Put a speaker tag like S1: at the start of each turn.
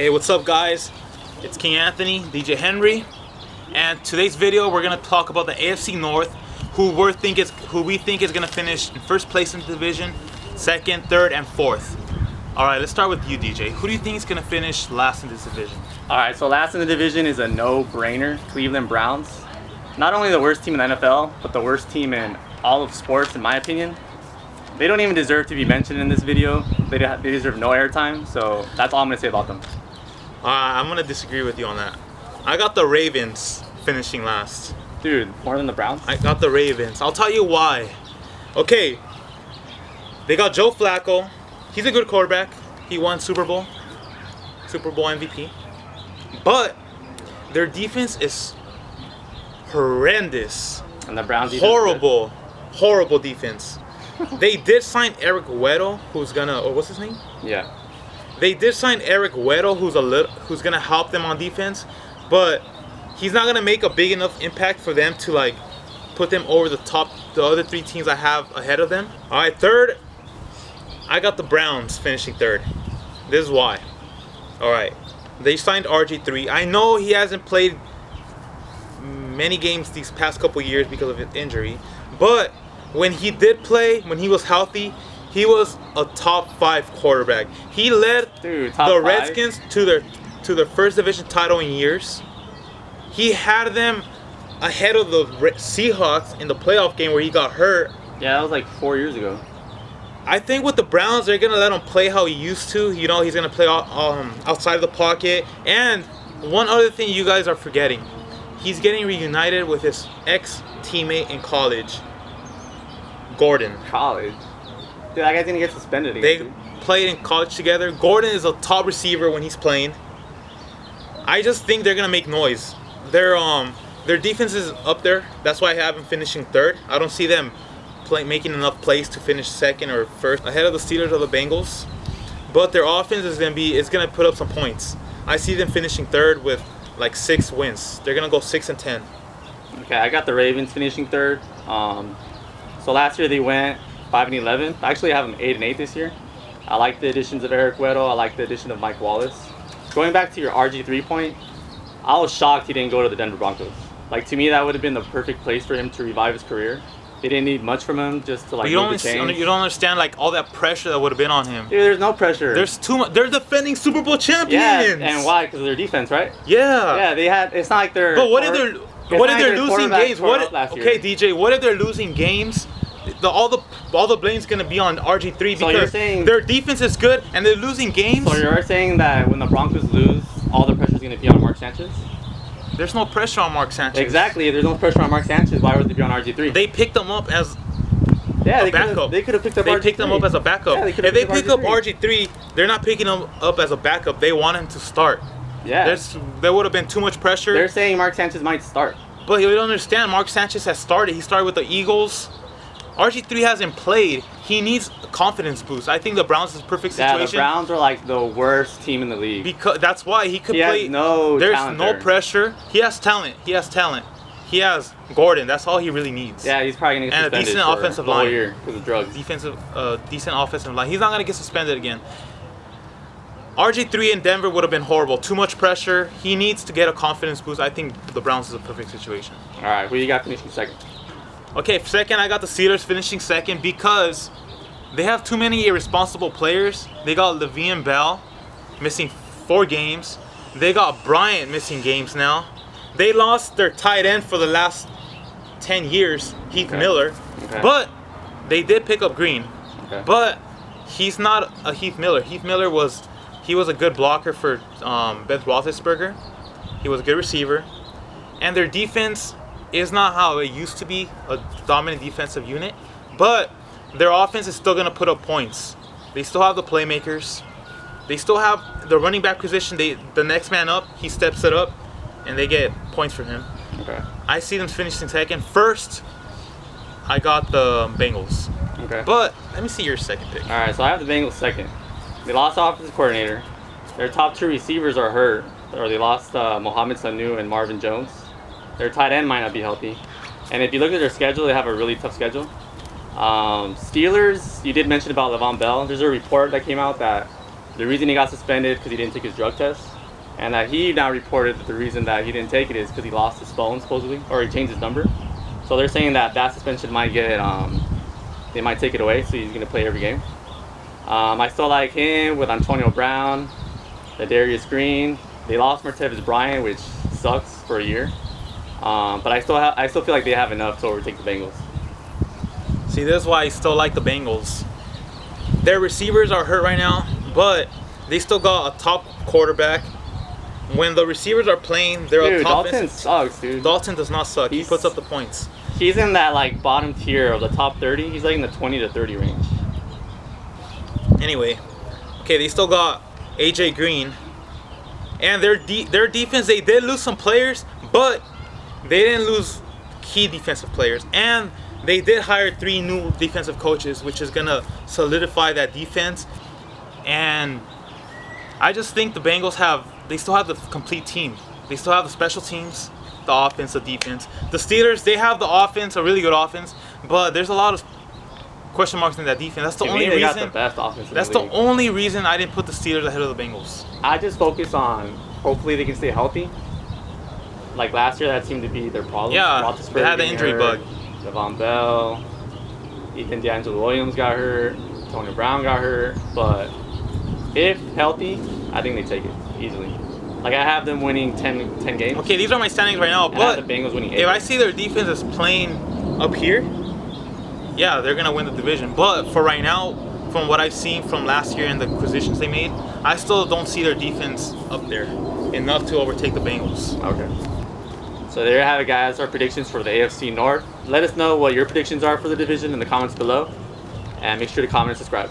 S1: Hey, what's up guys? It's King Anthony, DJ Henry, and today's video we're gonna talk about the AFC North, who we think is gonna finish in first place in the division, second, third, and fourth. All right, let's start with you, DJ. Who do you think is gonna finish last in this division?
S2: All right, so last in the division is a no-brainer, Cleveland Browns. Not only the worst team in the NFL, but the worst team in all of sports, in my opinion. They don't even deserve to be mentioned in this video. They deserve no airtime, so that's all I'm gonna say about them.
S1: I'm gonna disagree with you on that. I got the Ravens finishing last.
S2: Dude, more than the Browns?
S1: I got the Ravens. I'll tell you why. Okay, they got Joe Flacco. He's a good quarterback. He won Super Bowl MVP. But their defense is horrendous.
S2: And the Browns defense
S1: horrible defense. They did sign Eric Weddle, who's gonna, or what's his name?
S2: Yeah.
S1: They did sign Eric Weddle, who's gonna help them on defense, but he's not gonna make a big enough impact for them to like put them over the other three teams I have ahead of them. All right, third, I got the Browns finishing third. This is why. All right, they signed RG3. I know he hasn't played many games these past couple years because of his injury, but when he did play, when he was healthy, he was a top 5 quarterback. He led the Redskins to their first division title in years. He had them ahead of the Seahawks in the playoff game where he got hurt.
S2: Yeah, that was like 4 years ago.
S1: I think with the Browns, they're gonna let him play how he used to. You know, he's gonna play outside of the pocket. And one other thing you guys are forgetting, he's getting reunited with his ex-teammate in college, Gordon.
S2: College? Dude, that guy's gonna get suspended again.
S1: They played in college together. Gordon is a top receiver when he's playing. I just think they're gonna make noise. Their defense is up there. That's why I have them finishing third. I don't see them making enough plays to finish second or first ahead of the Steelers or the Bengals. But their offense is gonna put up some points. I see them finishing third with like 6 wins. They're gonna go 6-10.
S2: Okay, I got the Ravens finishing third. So last year they went 5-11. Actually, I have them 8-8 this year. I like the additions of Eric Weddle. I like the addition of Mike Wallace. Going back to your RG3 point, I was shocked he didn't go to the Denver Broncos. Like, to me, that would have been the perfect place for him to revive his career. They didn't need much from him, just to like
S1: you don't understand like all that pressure that would have been on him.
S2: Dude, there's no pressure.
S1: There's too much. They're defending Super Bowl champions.
S2: Yeah, and why? Because of their defense, right?
S1: Yeah.
S2: Yeah, they had. It's not like they're.
S1: But what if they're losing games? Okay, DJ. What if they're losing games? All the blame's gonna be on RG3 because
S2: so you're saying,
S1: their defense is good and they're losing games.
S2: So you're saying that when the Broncos lose, all the pressure's gonna be on Mark Sanchez?
S1: There's no pressure on Mark Sanchez.
S2: Exactly. If there's no pressure on Mark Sanchez, why would it be on RG3?
S1: They picked him up as
S2: a
S1: backup.
S2: They could have picked up.
S1: They picked him up as a backup.
S2: Yeah,
S1: if they pick up RG3, they're not picking him up as a backup. They want him to start.
S2: Yeah.
S1: There would have been too much pressure.
S2: They're saying Mark Sanchez might start.
S1: But you don't understand. Mark Sanchez has started. He started with the Eagles. RG3 hasn't played. He needs a confidence boost. I think the Browns is a perfect situation.
S2: Yeah, the Browns are like the worst team in the league.
S1: Because that's why he could play.
S2: There's
S1: no pressure. He has talent. He has Gordon. That's all he really needs.
S2: Yeah, he's probably gonna get suspended
S1: and a decent offensive line
S2: year because of drugs.
S1: Decent offensive line. He's not gonna get suspended again. RG3 in Denver would have been horrible. Too much pressure. He needs to get a confidence boost. I think the Browns is a perfect situation.
S2: All right, who you got finishing second?
S1: Okay, second, I got the Steelers finishing second because they have too many irresponsible players. They got Le'Veon Bell missing 4 games. They got Bryant missing games now. They lost their tight end for the last 10 years, Heath Miller. Okay. But they did pick up Green. Okay. But he's not a Heath Miller. Heath Miller was a good blocker for Ben Roethlisberger. He was a good receiver. And their defense is not how it used to be, a dominant defensive unit, but their offense is still going to put up points. They still have the playmakers. They still have the running back position. The next man up, he steps it up, and they get points from him.
S2: Okay. I
S1: see them finishing second. First, I got the Bengals.
S2: Okay.
S1: But let me see your second pick.
S2: All right, so I have the Bengals second. They lost offensive coordinator. Their top 2 receivers are hurt, or they lost Mohamed Sanu and Marvin Jones. Their tight end might not be healthy. And if you look at their schedule, they have a really tough schedule. Steelers, you did mention about Le'Veon Bell. There's a report that came out that the reason he got suspended because he didn't take his drug test. and that he now reported that the reason that he didn't take it is because he lost his phone supposedly, or he changed his number. So they're saying that suspension might get they might take it away, so he's gonna play every game. I still like him with Antonio Brown, the Darius Green. They lost Martavis Bryant, which sucks for a year. But I still feel like they have enough to overtake the Bengals.
S1: See, this is why I still like the Bengals. Their receivers are hurt right now, but they still got a top quarterback. When the receivers are playing, they're a top.
S2: Dalton sucks, dude.
S1: Dalton does not suck. He puts up the points.
S2: He's in that like bottom tier of the top 30. He's like in the 20 to 30 range.
S1: Anyway, okay, they still got AJ Green, and their defense. They did lose some players, but they didn't lose key defensive players, and they did hire 3 new defensive coaches, which is gonna solidify that defense. And I just think the Bengals they still have the complete team. They still have the special teams, the offense, the defense. The Steelers, they have the offense, a really good offense, but there's a lot of question marks in that defense. That's the only reason.
S2: Got the best offense in
S1: that's
S2: the league.
S1: The only reason I didn't put the Steelers ahead of the Bengals.
S2: I just focus on hopefully they can stay healthy. Like last year, that seemed to be their problem.
S1: Yeah, they had the injury bug.
S2: Devon Bell, Ethan D'Angelo Williams got hurt, Tony Brown got hurt, but if healthy, I think they take it easily. Like I have them winning 10 games.
S1: Okay, these are my standings right now,
S2: and
S1: but
S2: I have the Bengals winning 8.
S1: If I see their defense is playing up here, yeah, they're gonna win the division. But for right now, from what I've seen from last year and the acquisitions they made, I still don't see their defense up there enough to overtake the Bengals.
S2: Okay. So there you have it, guys. Our predictions for the AFC North. Let us know what your predictions are for the division in the comments below, and make sure to comment and subscribe.